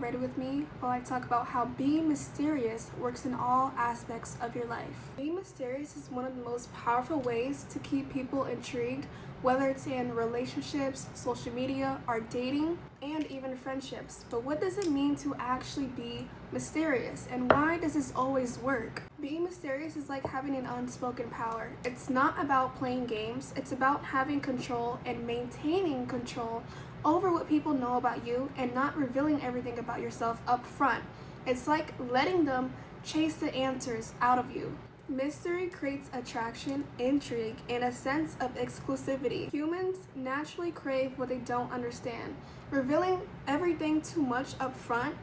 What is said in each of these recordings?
get ready with me while I talk about how being mysterious works in all aspects of your life. Being mysterious is one of the most powerful ways to keep people intrigued, whether it's in relationships, social media, or dating, and even friendships. But what does it mean to actually be mysterious, and why does this always work? Being mysterious is like having an unspoken power. It's not about playing games, it's about having control and maintaining control over what people know about you and not revealing everything about yourself up front. It's like letting them chase the answers out of you. Mystery creates attraction, intrigue, and a sense of exclusivity. Humans naturally crave what they don't understand. Revealing everything too much up front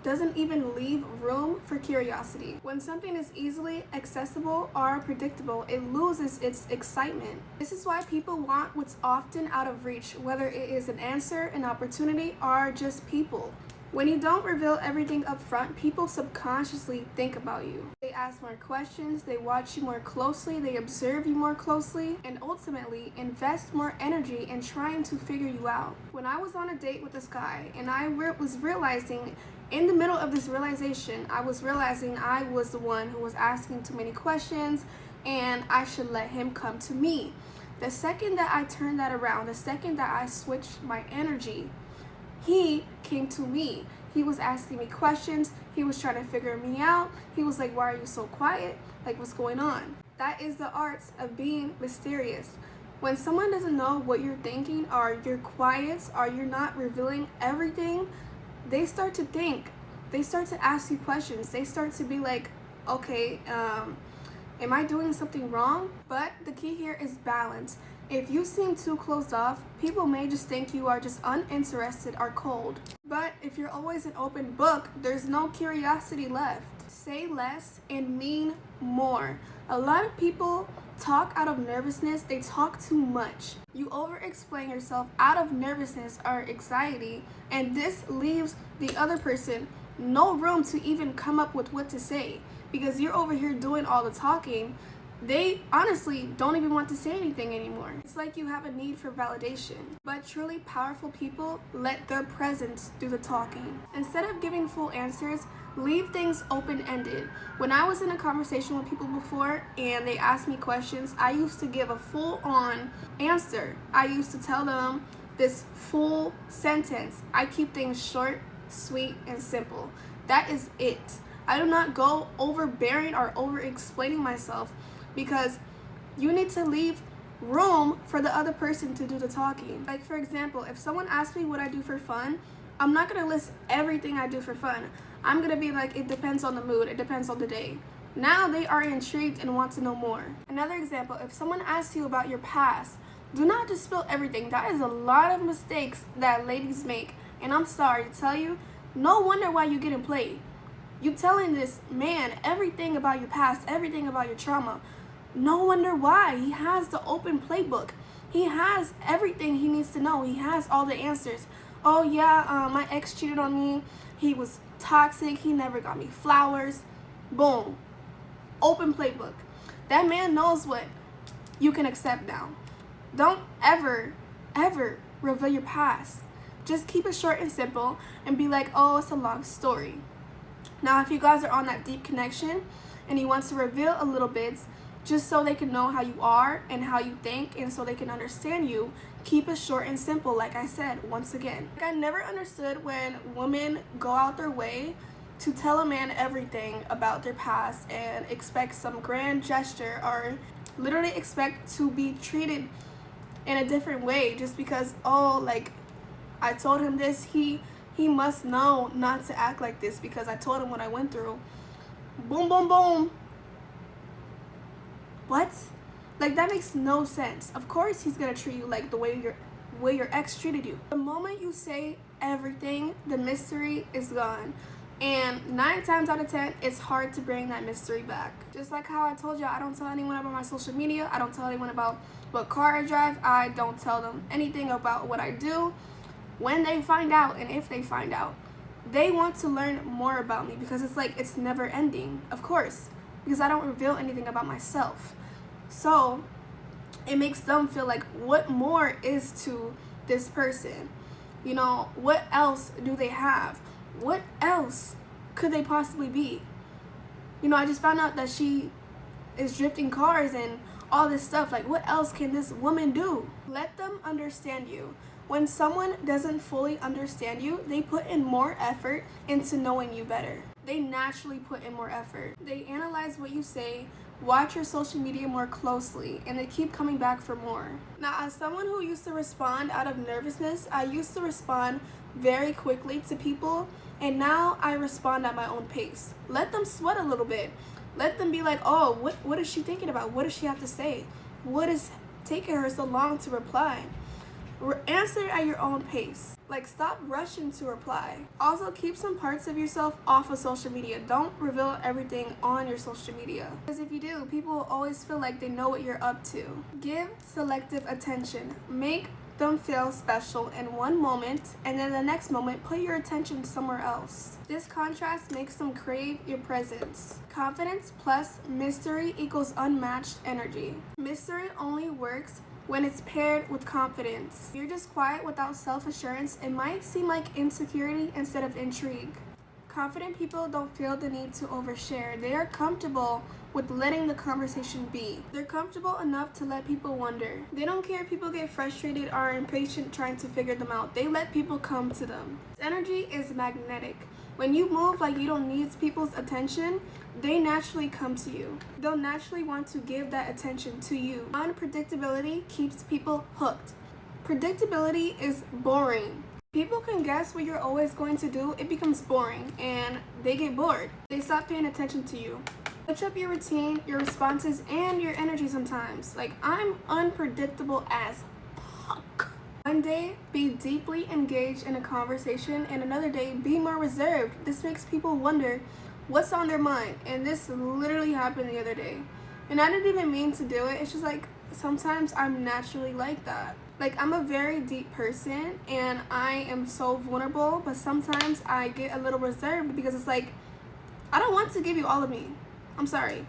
doesn't even leave room for curiosity. When something is easily accessible or predictable, it loses its excitement. This is why people want what's often out of reach, whether it is an answer, an opportunity, or just people. When you don't reveal everything up front, people subconsciously think about you. They ask more questions, they watch you more closely, they observe you more closely, and ultimately invest more energy in trying to figure you out. When I was on a date with this guy, and I was realizing, in the middle of this realization, I was realizing I was the one who was asking too many questions, and I should let him come to me. The second that I turned that around, the second that I switched my energy, he came to me. He was asking me questions. He was trying to figure me out. He was like, why are you so quiet? Like, what's going on? That is the art of being mysterious. When someone doesn't know what you're thinking, or you're quiet, or you're not revealing everything, they start to think. They start to ask you questions. They start to be like, okay, am I doing something wrong? But the key here is balance. If you seem too closed off, people may just think you are just uninterested or cold. But if you're always an open book, there's no curiosity left. Say less and mean more. A lot of people talk out of nervousness. They talk too much. You over-explain yourself out of nervousness or anxiety, and this leaves the other person no room to even come up with what to say, because you're over here doing all the talking. They honestly don't even want to say anything anymore. It's like you have a need for validation. But truly powerful people let their presence do the talking. Instead of giving full answers, leave things open-ended. When I was in a conversation with people before and they asked me questions, I used to give a full-on answer. I used to tell them this full sentence. I keep things short, sweet, and simple. That is it. I do not go overbearing or over-explaining myself, because you need to leave room for the other person to do the talking. Like, for example, if someone asks me what I do for fun, I'm not gonna list everything I do for fun. I'm gonna be like, it depends on the mood, it depends on the day. Now they are intrigued and want to know more. Another example, if someone asks you about your past, do not just spill everything. That is a lot of mistakes that ladies make, and I'm sorry to tell you, no wonder why you getting played. You telling this man everything about your past, everything about your trauma. No wonder why. He has the open playbook. He has everything he needs to know. He has all the answers. Oh yeah, my ex cheated on me. He was toxic. He never got me flowers. Boom. Open playbook. That man knows what you can accept now. Don't ever reveal your past. Just keep it short and simple and be like, oh, it's a long story. Now, if you guys are on that deep connection and he wants to reveal a little bit, just so they can know how you are and how you think, and so they can understand you, keep it short and simple, like I said, once again. I never understood when women go out their way to tell a man everything about their past and expect some grand gesture, or literally expect to be treated in a different way just because, oh, like, I told him this, he must know not to act like this because I told him what I went through. Boom, boom, boom. What? Like, that makes no sense. Of course he's gonna treat you like the way your ex treated you. The moment you say everything, the mystery is gone. And 9 times out of 10, it's hard to bring that mystery back. Just like how I told you, I don't tell anyone about my social media. I don't tell anyone about what car I drive. I don't tell them anything about what I do. When they find out, and if they find out, they want to learn more about me, because it's like, it's never ending, of course, because I don't reveal anything about myself. So it makes them feel like, what more is to this person? You know, what else do they have? what else could they possibly be? You know, I just found out that she is drifting cars and all this stuff. Like, what else can this woman do? Let them understand you. When someone doesn't fully understand you, they put in more effort into knowing you better. They naturally put in more effort. They analyze what you say, watch your social media more closely, and they keep coming back for more. Now, as someone who used to respond out of nervousness, I used to respond very quickly to people, and now I respond at my own pace. Let them sweat a little bit. Let them be like, oh, what is she thinking about? What does she have to say? What is taking her so long to reply? Answer at your own pace. Like, stop rushing to reply. Also, keep some parts of yourself off of social media. Don't reveal everything on your social media, because if you do, people will always feel like they know what you're up to. Give selective attention. Make them feel special in one moment, and then the next moment put your attention somewhere else. This contrast makes them crave your presence. Confidence plus mystery equals unmatched energy. Mystery only works when it's paired with confidence. If you're just quiet without self-assurance, it might seem like insecurity instead of intrigue. Confident people don't feel the need to overshare. They are comfortable with letting the conversation be. They're comfortable enough to let people wonder. They don't care if people get frustrated or impatient trying to figure them out. They let people come to them. Energy is magnetic. When you move like you don't need people's attention, they naturally come to you. They'll naturally want to give that attention to you. Unpredictability keeps people hooked. Predictability is boring. People can guess what you're always going to do. It becomes boring and they get bored. They stop paying attention to you. Switch up your routine, your responses, and your energy sometimes. Like, I'm unpredictable as fuck. One day, be deeply engaged in a conversation, and another day, be more reserved. This makes people wonder what's on their mind, and this literally happened the other day. And I didn't even mean to do it. It's just like, sometimes I'm naturally like that. Like, I'm a very deep person, and I am so vulnerable, but sometimes I get a little reserved because it's like, I don't want to give you all of me. I'm sorry.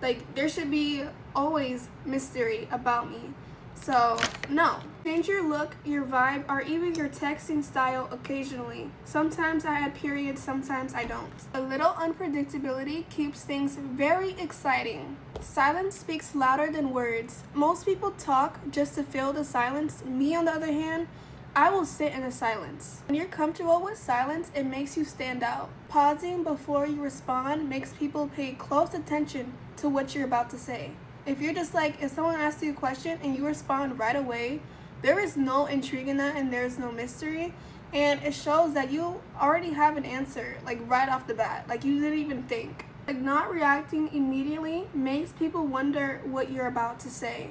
Like, there should be always mystery about me. So, no. Change your look, your vibe, or even your texting style occasionally. Sometimes I add periods, sometimes I don't. A little unpredictability keeps things very exciting. Silence speaks louder than words. Most people talk just to fill the silence. Me, on the other hand, I will sit in the silence. When you're comfortable with silence, it makes you stand out. Pausing before you respond makes people pay close attention to what you're about to say. If you're just like, if someone asks you a question and you respond right away, there is no intrigue in that and there's no mystery. And it shows that you already have an answer, like right off the bat. Like, you didn't even think. Like, not reacting immediately makes people wonder what you're about to say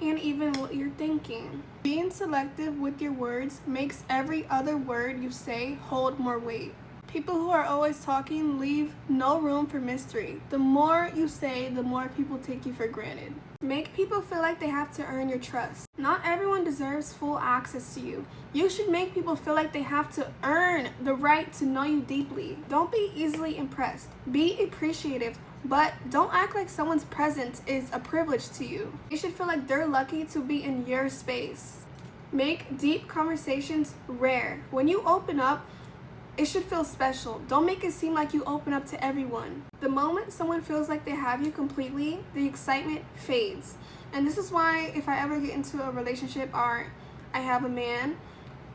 and even what you're thinking. Being selective with your words makes every other word you say hold more weight. People who are always talking leave no room for mystery. The more you say, the more people take you for granted. Make people feel like they have to earn your trust. Not everyone deserves full access to you. You should make people feel like they have to earn the right to know you deeply. Don't be easily impressed. Be appreciative, but don't act like someone's presence is a privilege to you. You should feel like they're lucky to be in your space. Make deep conversations rare. When you open up, it should feel special. Don't make it seem like you open up to everyone. The moment someone feels like they have you completely, the excitement fades. And this is why if I ever get into a relationship or I have a man,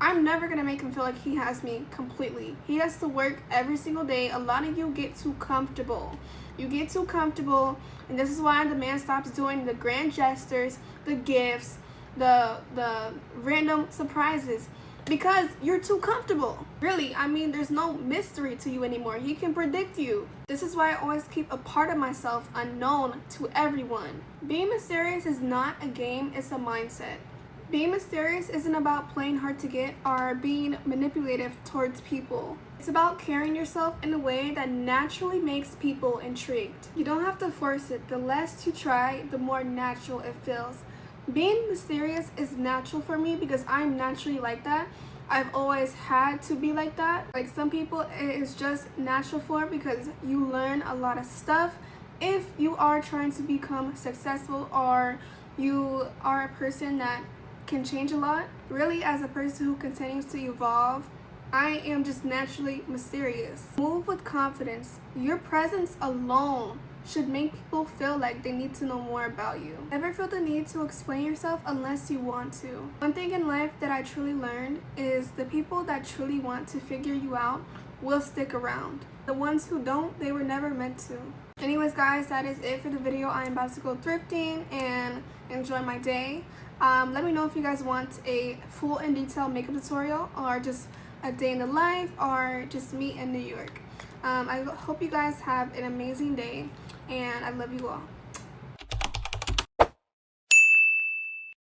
I'm never going to make him feel like he has me completely. He has to work every single day. A lot of you get too comfortable. You get too comfortable, and this is why the man stops doing the grand gestures, the gifts, the random surprises. Because you're too comfortable. Really, I mean, there's no mystery to you anymore. He can predict you. This is why I always keep a part of myself unknown to everyone. Being mysterious is not a game, it's a mindset. Being mysterious isn't about playing hard to get or being manipulative towards people. It's about carrying yourself in a way that naturally makes people intrigued. You don't have to force it. The less you try, the more natural it feels. Being mysterious is natural for me because I'm naturally like that. I've always had to be like that. Like, some people, it is just natural for because you learn a lot of stuff if you are trying to become successful or you are a person that can change a lot. Really, as a person who continues to evolve, I am just naturally mysterious. Move with confidence. Your presence alone should make people feel like they need to know more about you. Never feel the need to explain yourself unless you want to. One thing in life that I truly learned is the people that truly want to figure you out will stick around. The ones who don't, they were never meant to. Anyways guys, that is it for the video. I am about to go thrifting and enjoy my day. Let me know if you guys want a full and detailed makeup tutorial or just a day in the life or just me in New York. I hope you guys have an amazing day and I love you all.